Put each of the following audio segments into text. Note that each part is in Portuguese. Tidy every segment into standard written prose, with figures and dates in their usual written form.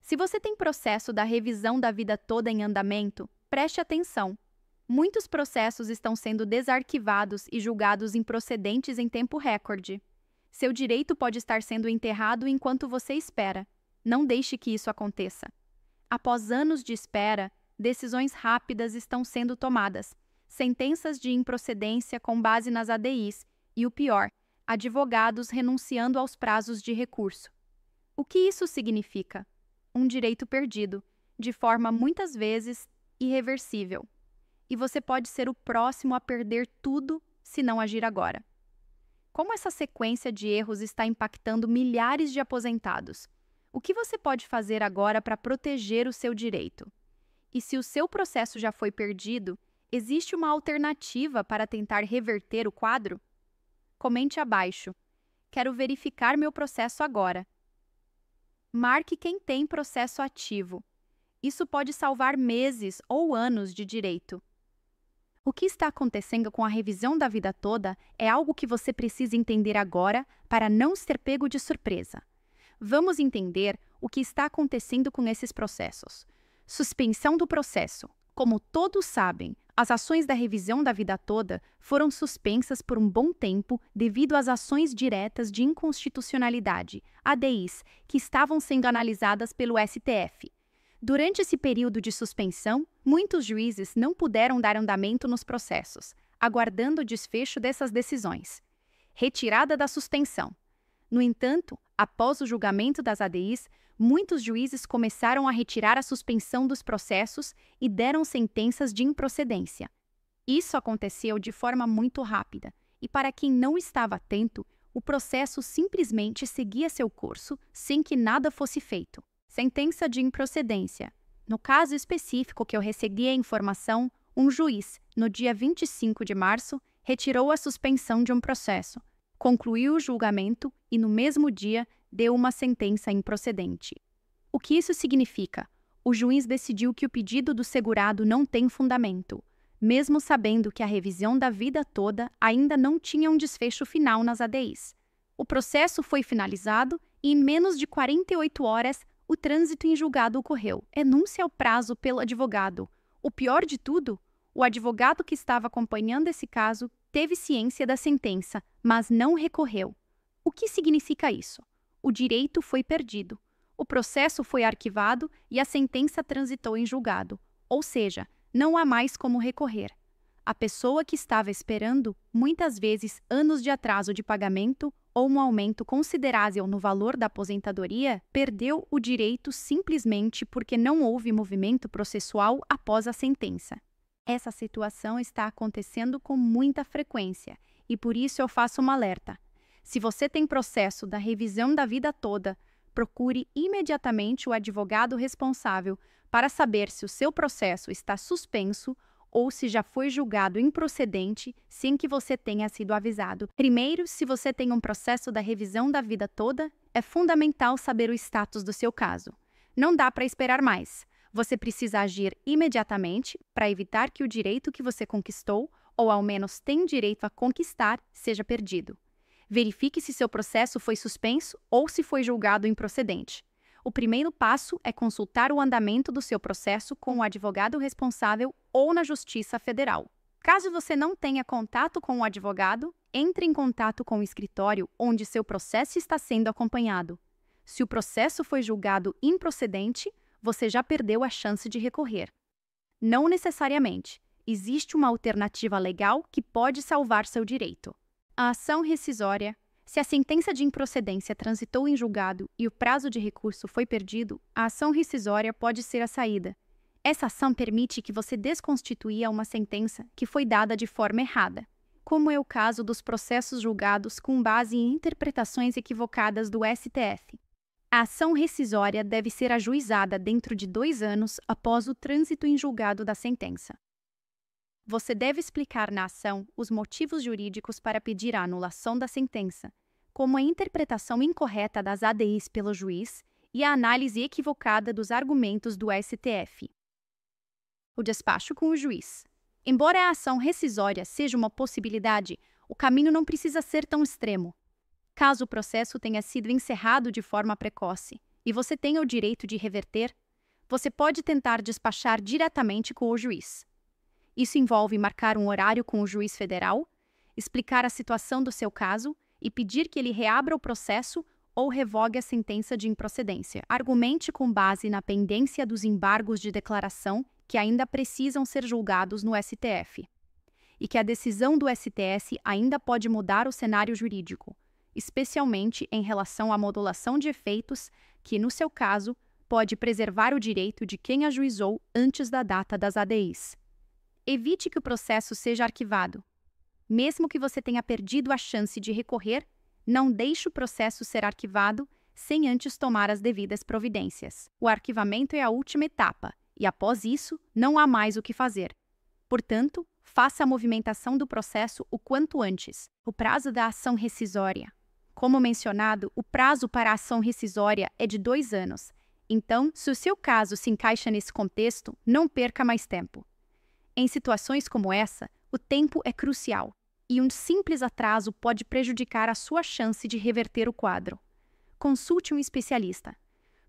Se você tem processo da revisão da vida toda em andamento, preste atenção. Muitos processos estão sendo desarquivados e julgados improcedentes em tempo recorde. Seu direito pode estar sendo enterrado enquanto você espera. Não deixe que isso aconteça. Após anos de espera, decisões rápidas estão sendo tomadas, sentenças de improcedência com base nas ADIs e, o pior, advogados renunciando aos prazos de recurso. O que isso significa? Um direito perdido, de forma muitas vezes irreversível. E você pode ser o próximo a perder tudo se não agir agora. Como essa sequência de erros está impactando milhares de aposentados? O que você pode fazer agora para proteger o seu direito? E se o seu processo já foi perdido, existe uma alternativa para tentar reverter o quadro? Comente abaixo. Quero verificar meu processo agora. Marque quem tem processo ativo. Isso pode salvar meses ou anos de direito. O que está acontecendo com a revisão da vida toda é algo que você precisa entender agora para não ser pego de surpresa. Vamos entender o que está acontecendo com esses processos. Suspensão do processo. Como todos sabem, as ações da revisão da vida toda foram suspensas por um bom tempo devido às ações diretas de inconstitucionalidade, ADIs, que estavam sendo analisadas pelo STF. Durante esse período de suspensão, muitos juízes não puderam dar andamento nos processos, aguardando o desfecho dessas decisões. Retirada da suspensão. No entanto, após o julgamento das ADIs, muitos juízes começaram a retirar a suspensão dos processos e deram sentenças de improcedência. Isso aconteceu de forma muito rápida, e para quem não estava atento, o processo simplesmente seguia seu curso sem que nada fosse feito. Sentença de improcedência. No caso específico que eu recebi a informação, um juiz, no dia 25 de março, retirou a suspensão de um processo, concluiu o julgamento e, no mesmo dia, deu uma sentença improcedente. O que isso significa? O juiz decidiu que o pedido do segurado não tem fundamento, mesmo sabendo que a revisão da vida toda ainda não tinha um desfecho final nas ADIs. O processo foi finalizado e, em menos de 48 horas, o trânsito em julgado ocorreu. Renúncia ao prazo pelo advogado. O pior de tudo, o advogado que estava acompanhando esse caso teve ciência da sentença, mas não recorreu. O que significa isso? O direito foi perdido. O processo foi arquivado e a sentença transitou em julgado. Ou seja, não há mais como recorrer. A pessoa que estava esperando, muitas vezes anos de atraso de pagamento ou um aumento considerável no valor da aposentadoria, perdeu o direito simplesmente porque não houve movimento processual após a sentença. Essa situação está acontecendo com muita frequência e por isso eu faço um alerta. Se você tem processo da revisão da vida toda, procure imediatamente o advogado responsável para saber se o seu processo está suspenso ou se já foi julgado improcedente sem que você tenha sido avisado. Primeiro, se você tem um processo da revisão da vida toda, é fundamental saber o status do seu caso. Não dá para esperar mais. Você precisa agir imediatamente para evitar que o direito que você conquistou, ou ao menos tem direito a conquistar, seja perdido. Verifique se seu processo foi suspenso ou se foi julgado improcedente. O primeiro passo é consultar o andamento do seu processo com o advogado responsável ou na Justiça Federal. Caso você não tenha contato com o advogado, entre em contato com o escritório onde seu processo está sendo acompanhado. Se o processo foi julgado improcedente, você já perdeu a chance de recorrer. Não necessariamente. Existe uma alternativa legal que pode salvar seu direito. A ação rescisória. Se a sentença de improcedência transitou em julgado e o prazo de recurso foi perdido, a ação rescisória pode ser a saída. Essa ação permite que você desconstituía uma sentença que foi dada de forma errada, como é o caso dos processos julgados com base em interpretações equivocadas do STF. A ação rescisória deve ser ajuizada dentro de 2 anos após o trânsito em julgado da sentença. Você deve explicar na ação os motivos jurídicos para pedir a anulação da sentença, como a interpretação incorreta das ADIs pelo juiz e a análise equivocada dos argumentos do STF. O despacho com o juiz. Embora a ação rescisória seja uma possibilidade, o caminho não precisa ser tão extremo. Caso o processo tenha sido encerrado de forma precoce, e você tem o direito de reverter, você pode tentar despachar diretamente com o juiz. Isso envolve marcar um horário com o juiz federal, explicar a situação do seu caso e pedir que ele reabra o processo ou revogue a sentença de improcedência. Argumente com base na pendência dos embargos de declaração que ainda precisam ser julgados no STF, e que a decisão do STF ainda pode mudar o cenário jurídico, especialmente em relação à modulação de efeitos, que, no seu caso, pode preservar o direito de quem ajuizou antes da data das ADIs. Evite que o processo seja arquivado. Mesmo que você tenha perdido a chance de recorrer, não deixe o processo ser arquivado sem antes tomar as devidas providências. O arquivamento é a última etapa, e após isso, não há mais o que fazer. Portanto, faça a movimentação do processo o quanto antes. O prazo da ação rescisória. Como mencionado, o prazo para a ação rescisória é de 2 anos. Então, se o seu caso se encaixa nesse contexto, não perca mais tempo. Em situações como essa, o tempo é crucial, e um simples atraso pode prejudicar a sua chance de reverter o quadro. Consulte um especialista.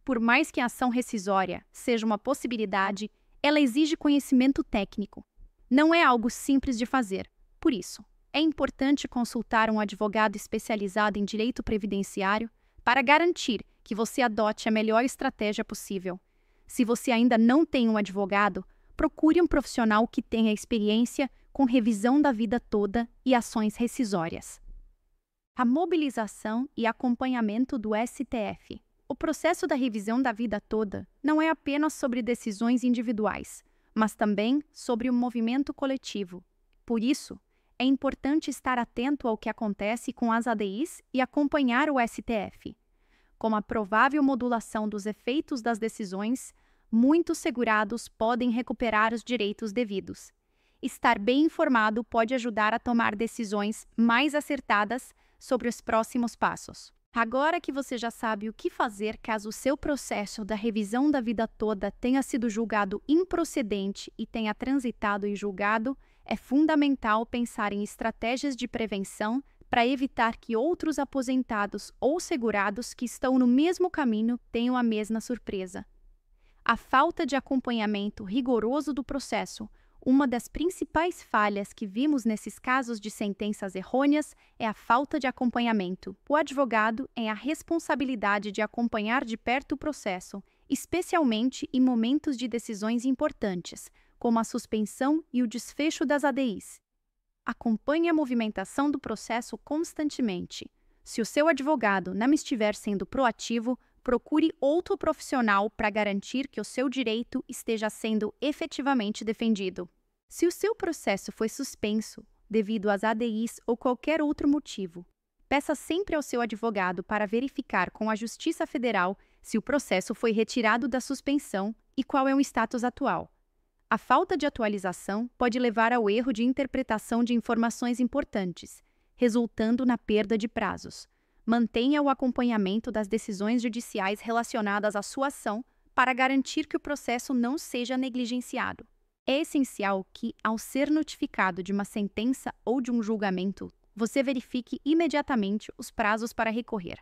Por mais que a ação rescisória seja uma possibilidade, ela exige conhecimento técnico. Não é algo simples de fazer. Por isso, é importante consultar um advogado especializado em direito previdenciário para garantir que você adote a melhor estratégia possível. Se você ainda não tem um advogado, procure um profissional que tenha experiência com revisão da vida toda e ações rescisórias. A mobilização e acompanhamento do STF. O processo da revisão da vida toda não é apenas sobre decisões individuais, mas também sobre o movimento coletivo. Por isso, é importante estar atento ao que acontece com as ADIs e acompanhar o STF. Com a provável modulação dos efeitos das decisões, muitos segurados podem recuperar os direitos devidos. Estar bem informado pode ajudar a tomar decisões mais acertadas sobre os próximos passos. Agora que você já sabe o que fazer caso o seu processo da revisão da vida toda tenha sido julgado improcedente e tenha transitado em julgado, é fundamental pensar em estratégias de prevenção para evitar que outros aposentados ou segurados que estão no mesmo caminho tenham a mesma surpresa. A falta de acompanhamento rigoroso do processo. Uma das principais falhas que vimos nesses casos de sentenças errôneas é a falta de acompanhamento. O advogado tem a responsabilidade de acompanhar de perto o processo, especialmente em momentos de decisões importantes, como a suspensão e o desfecho das ADIs. Acompanhe a movimentação do processo constantemente. Se o seu advogado não estiver sendo proativo, procure outro profissional para garantir que o seu direito esteja sendo efetivamente defendido. Se o seu processo foi suspenso devido às ADIs ou qualquer outro motivo, peça sempre ao seu advogado para verificar com a Justiça Federal se o processo foi retirado da suspensão e qual é o status atual. A falta de atualização pode levar ao erro de interpretação de informações importantes, resultando na perda de prazos. Mantenha o acompanhamento das decisões judiciais relacionadas à sua ação para garantir que o processo não seja negligenciado. É essencial que, ao ser notificado de uma sentença ou de um julgamento, você verifique imediatamente os prazos para recorrer.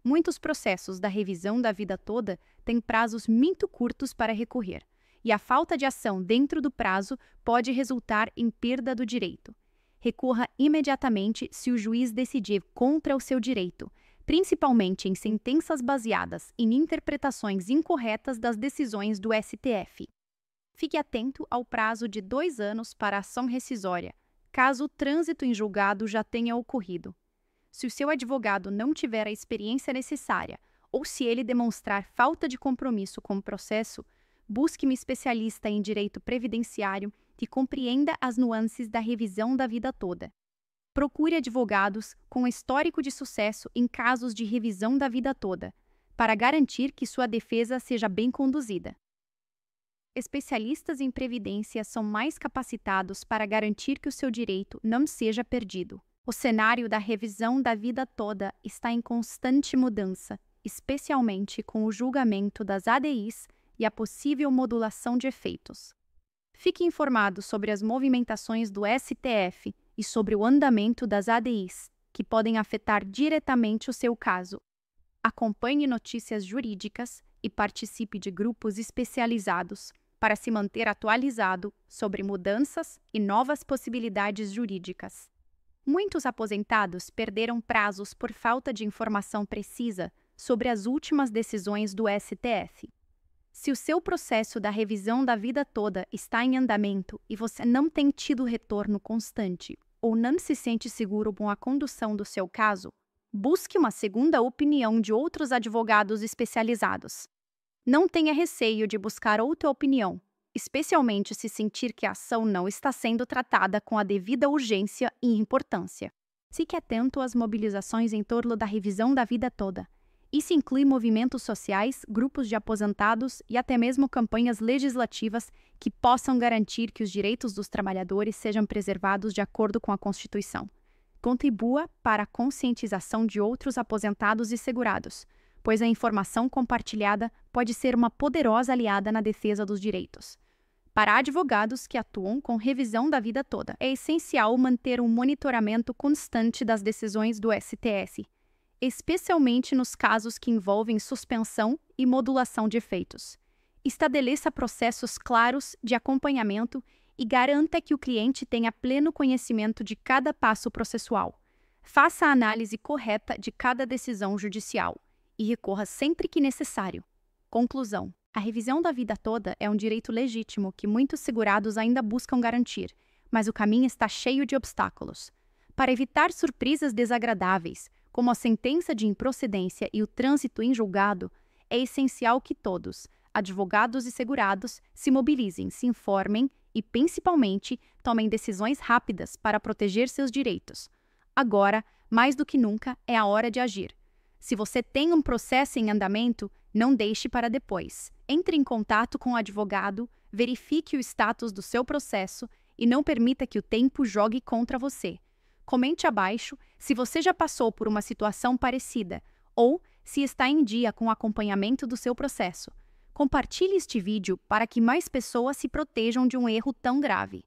Muitos processos da revisão da vida toda têm prazos muito curtos para recorrer, e a falta de ação dentro do prazo pode resultar em perda do direito. Recorra imediatamente se o juiz decidir contra o seu direito, principalmente em sentenças baseadas em interpretações incorretas das decisões do STF. Fique atento ao prazo de 2 anos para a ação rescisória, caso o trânsito em julgado já tenha ocorrido. Se o seu advogado não tiver a experiência necessária ou se ele demonstrar falta de compromisso com o processo, busque um especialista em direito previdenciário que compreenda as nuances da revisão da vida toda. Procure advogados com histórico de sucesso em casos de revisão da vida toda, para garantir que sua defesa seja bem conduzida. Especialistas em previdência são mais capacitados para garantir que o seu direito não seja perdido. O cenário da revisão da vida toda está em constante mudança, especialmente com o julgamento das ADIs e a possível modulação de efeitos. Fique informado sobre as movimentações do STF e sobre o andamento das ADIs, que podem afetar diretamente o seu caso. Acompanhe notícias jurídicas e participe de grupos especializados para se manter atualizado sobre mudanças e novas possibilidades jurídicas. Muitos aposentados perderam prazos por falta de informação precisa sobre as últimas decisões do STF. Se o seu processo da revisão da vida toda está em andamento e você não tem tido retorno constante ou não se sente seguro com a condução do seu caso, busque uma segunda opinião de outros advogados especializados. Não tenha receio de buscar outra opinião, especialmente se sentir que a ação não está sendo tratada com a devida urgência e importância. Fique atento às mobilizações em torno da revisão da vida toda. Isso inclui movimentos sociais, grupos de aposentados e até mesmo campanhas legislativas que possam garantir que os direitos dos trabalhadores sejam preservados de acordo com a Constituição. Contribua para a conscientização de outros aposentados e segurados, pois a informação compartilhada pode ser uma poderosa aliada na defesa dos direitos. Para advogados que atuam com revisão da vida toda, é essencial manter um monitoramento constante das decisões do STF, especialmente nos casos que envolvem suspensão e modulação de efeitos. Estabeleça processos claros de acompanhamento e garanta que o cliente tenha pleno conhecimento de cada passo processual. Faça a análise correta de cada decisão judicial e recorra sempre que necessário. Conclusão: a revisão da vida toda é um direito legítimo que muitos segurados ainda buscam garantir, mas o caminho está cheio de obstáculos. Para evitar surpresas desagradáveis, como a sentença de improcedência e o trânsito em julgado, é essencial que todos, advogados e segurados, se mobilizem, se informem e, principalmente, tomem decisões rápidas para proteger seus direitos. Agora, mais do que nunca, é a hora de agir. Se você tem um processo em andamento, não deixe para depois. Entre em contato com o advogado, verifique o status do seu processo e não permita que o tempo jogue contra você. Comente abaixo se você já passou por uma situação parecida ou se está em dia com o acompanhamento do seu processo. Compartilhe este vídeo para que mais pessoas se protejam de um erro tão grave.